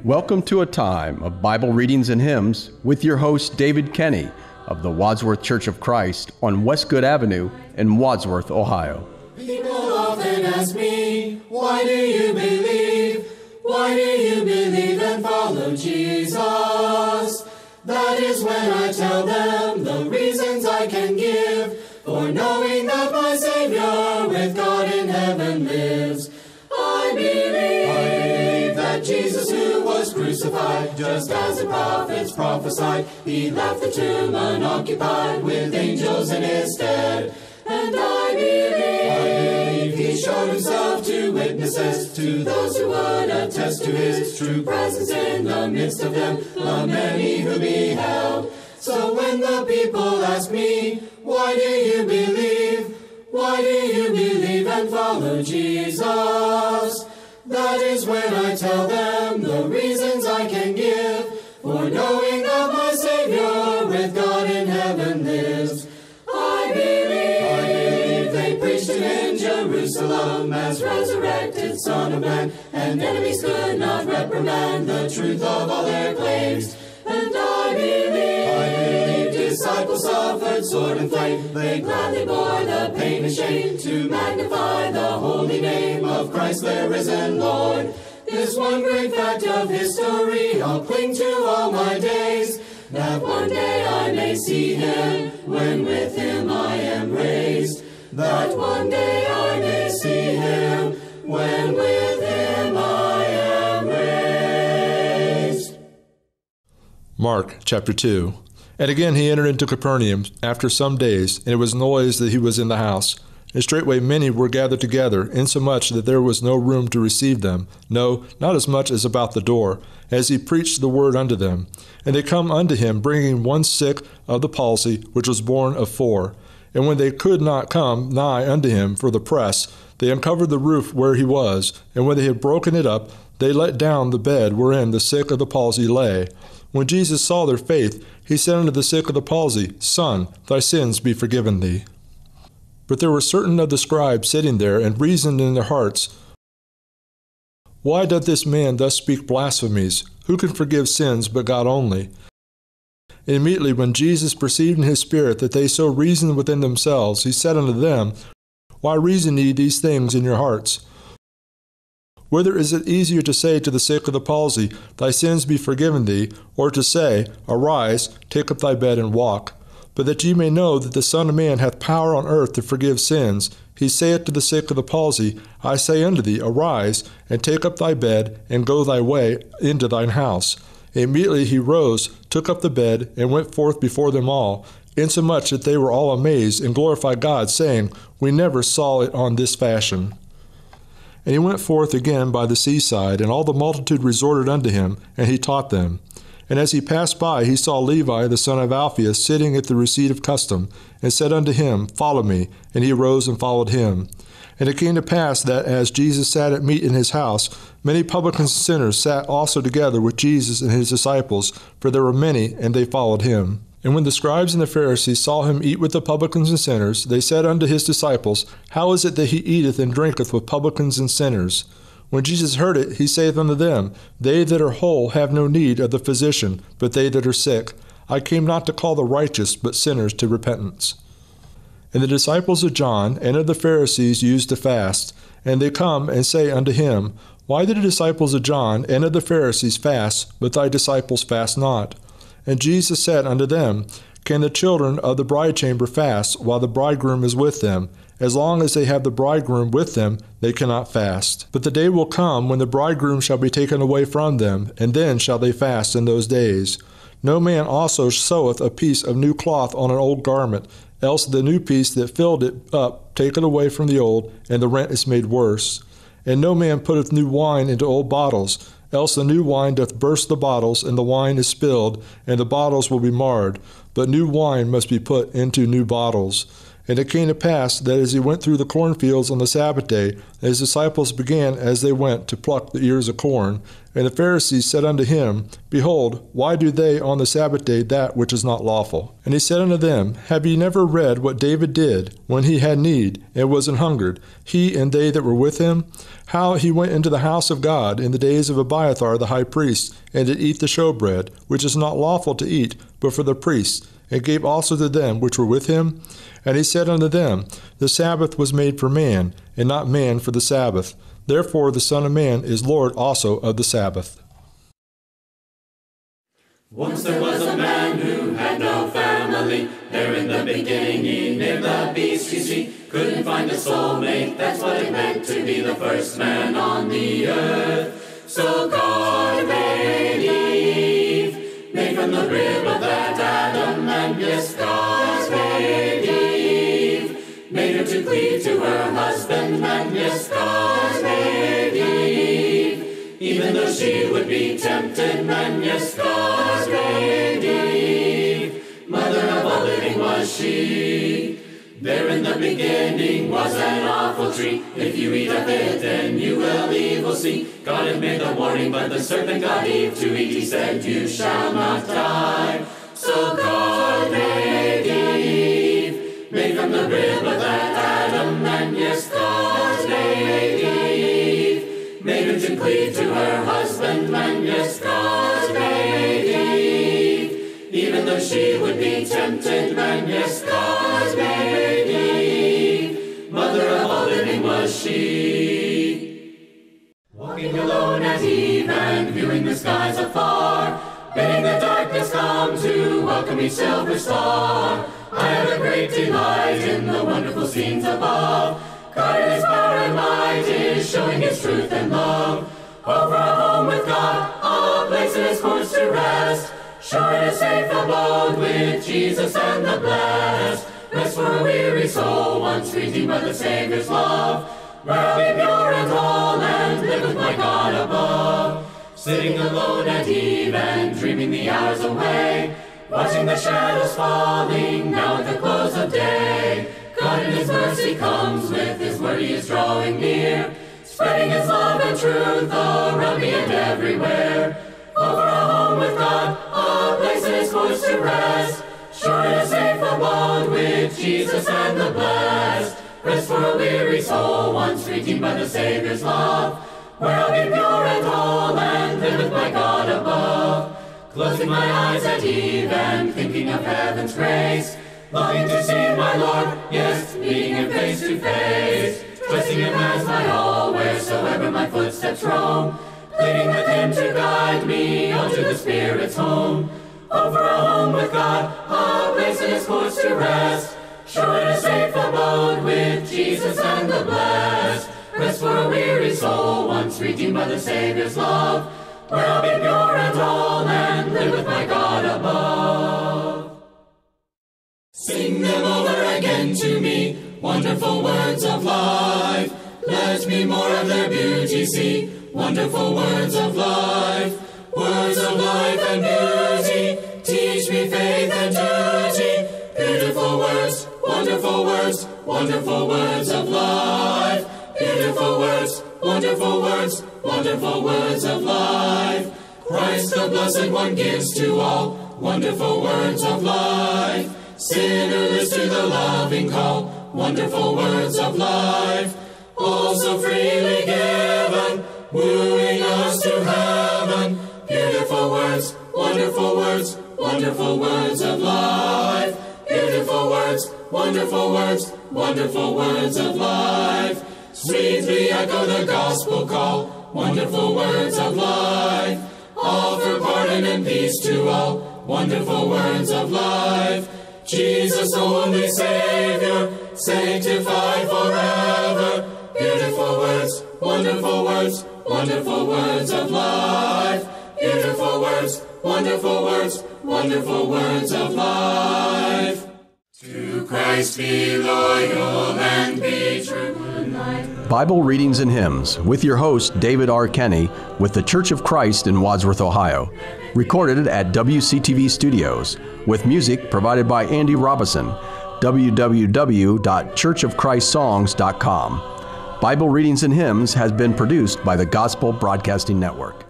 Welcome to a time of Bible readings and hymns with your host David Kenny of the Wadsworth Church of Christ on Westgood Avenue in Wadsworth, Ohio. People often ask me, why do you believe? Why do you believe and follow Jesus? That is when I tell them the reasons I can give for knowing that my Savior with God in heaven lives. I believe that Jesus, who was crucified, just as the prophets prophesied, he left the tomb unoccupied with angels in his stead. And I believe he showed himself to witnesses, to those who would attest to his true presence in the midst of them, the many who beheld. So when the people ask me, why do you believe? Why do you believe and follow Jesus? That is when I tell them the reasons I can give for knowing that my Savior with God in heaven lives. I believe they preached him in Jerusalem as resurrected Son of Man, and enemies could not reprimand the truth of all their claims. And I believe disciples suffered sword and flame. They gladly bore the pain and shame to magnify the holy name of Christ their risen Lord. This one great fact of history I'll cling to all my days, that one day I may see him when with him I am raised. That one day I may see him when with him I am raised. Mark chapter 2. And again he entered into Capernaum after some days, and it was noised that he was in the house. And straightway many were gathered together, insomuch that there was no room to receive them, no, not as much as about the door, as he preached the word unto them. And they come unto him, bringing one sick of the palsy, which was born of 4. And when they could not come nigh unto him for the press, they uncovered the roof where he was, and when they had broken it up, they let down the bed wherein the sick of the palsy lay. When Jesus saw their faith, he said unto the sick of the palsy, Son, thy sins be forgiven thee. But there were certain of the scribes sitting there, and reasoned in their hearts, Why doth this man thus speak blasphemies? Who can forgive sins but God only? And immediately when Jesus perceived in his spirit that they so reasoned within themselves, he said unto them, Why reason ye these things in your hearts? Whether is it easier to say to the sick of the palsy, Thy sins be forgiven thee, or to say, Arise, take up thy bed and walk? But that ye may know that the Son of Man hath power on earth to forgive sins, he saith to the sick of the palsy, I say unto thee, Arise, and take up thy bed, and go thy way into thine house. Immediately he rose, took up the bed, and went forth before them all, insomuch that they were all amazed, and glorified God, saying, We never saw it on this fashion. And he went forth again by the seaside, and all the multitude resorted unto him, and he taught them. And as he passed by, he saw Levi the son of Alphaeus sitting at the receipt of custom, and said unto him, Follow me. And he arose and followed him. And it came to pass that as Jesus sat at meat in his house, many publicans and sinners sat also together with Jesus and his disciples, for there were many, and they followed him. And when the scribes and the Pharisees saw him eat with the publicans and sinners, they said unto his disciples, How is it that he eateth and drinketh with publicans and sinners? When Jesus heard it, he saith unto them, They that are whole have no need of the physician, but they that are sick. I came not to call the righteous, but sinners to repentance. And the disciples of John and of the Pharisees used to fast. And they come and say unto him, Why do the disciples of John and of the Pharisees fast, but thy disciples fast not? And Jesus said unto them, Can the children of the bridechamber fast, while the bridegroom is with them? As long as they have the bridegroom with them, they cannot fast. But the day will come when the bridegroom shall be taken away from them, and then shall they fast in those days. No man also seweth a piece of new cloth on an old garment, else the new piece that filled it up taketh away from the old, and the rent is made worse. And no man putteth new wine into old bottles, else the new wine doth burst the bottles, and the wine is spilled, and the bottles will be marred. But new wine must be put into new bottles. And it came to pass that as he went through the cornfields on the Sabbath day, his disciples began as they went to pluck the ears of corn. And the Pharisees said unto him, Behold, why do they on the Sabbath day that which is not lawful? And he said unto them, Have ye never read what David did, when he had need, and was an hungered, he and they that were with him? How he went into the house of God in the days of Abiathar the high priest, and did eat the showbread, which is not lawful to eat, but for the priests, and gave also to them which were with him? And he said unto them, The Sabbath was made for man, and not man for the Sabbath. Therefore the Son of Man is Lord also of the Sabbath. Once there was a man who had no family. There in the beginning he named the beast, you see. Couldn't find a soulmate, that's what it meant to be the first man on the earth. So God made Eve, made from the rib of that Adam, and yes, God made Eve, made her to cleave to her husband, and yes, God made Eve, even though she would be tempted, and yes, God made Eve, mother of all living was she. There in the beginning was an awful tree. If you eat of it, then you will evil see. God had made the warning, but the serpent got Eve to eat. He said, You shall not die. So God made Eve, made from the rib of that Adam, and yes, God made Eve, made her to cleave to her husband, and yes, God made Eve, even though she would be tempted, and yes, God made Eve, mother of all living was she. Walking alone at eve and viewing the skies afar, bidding the darkness come to welcome each silver star, I have a great delight in the wonderful scenes above. God in his power and might is showing his truth and love. Over a home with God, a place in his courts to rest, sure and a safe abode with Jesus and the blessed. Rest for a weary soul once redeemed by the Savior's love, where I'll be pure and whole and live with my God above. Sitting alone at eve and dreaming the hours away, watching the shadows falling now at the close of day. God in his mercy comes with his word, he is drawing near, spreading his love and truth around me and everywhere. Over a home with God, a place in his courts to rest, sure and a safe abode with Jesus and the blessed. Rest for a weary soul once redeemed by the Savior's love, where I'll be pure and whole and live with my God above. Closing my eyes at eve and thinking of heaven's grace, longing to see my Lord, yes, meeting him face to face, trusting him as my all wheresoever my footsteps roam, pleading with him to guide me unto the Spirit's home. Over a home with God, a place in his courts to rest, sure and a safe abode with Jesus and the blessed. Rest for a weary soul once redeemed by the Savior's love, where I'll be pure and whole and live with my God above. Sing them over again to me, wonderful words of life. Let me more of their beauty see, wonderful words of life. Words of life and beauty, teach me faith and duty. Beautiful words, wonderful words, wonderful words of life. Beautiful words, wonderful words, wonderful words of life. Christ the Blessed One gives to all wonderful words of life. Sinner to the loving call, wonderful words of life. All so freely given, wooing us to heaven. Beautiful words, wonderful words, wonderful words of life. Beautiful words, wonderful words, wonderful words of life. Sweetly echo the gospel call, wonderful words of life. Offer pardon and peace to all, wonderful words of life. Jesus, only Savior, sanctified forever. Beautiful words, wonderful words, wonderful words of life. Beautiful words, wonderful words, wonderful words of life. To Christ be loyal and be true. Bible Readings and Hymns with your host, David R. Kenny, with the Church of Christ in Wadsworth, Ohio. Recorded at WCTV Studios, with music provided by Andy Robison. www.churchofchristSongs.com. Bible Readings and Hymns has been produced by the Gospel Broadcasting Network.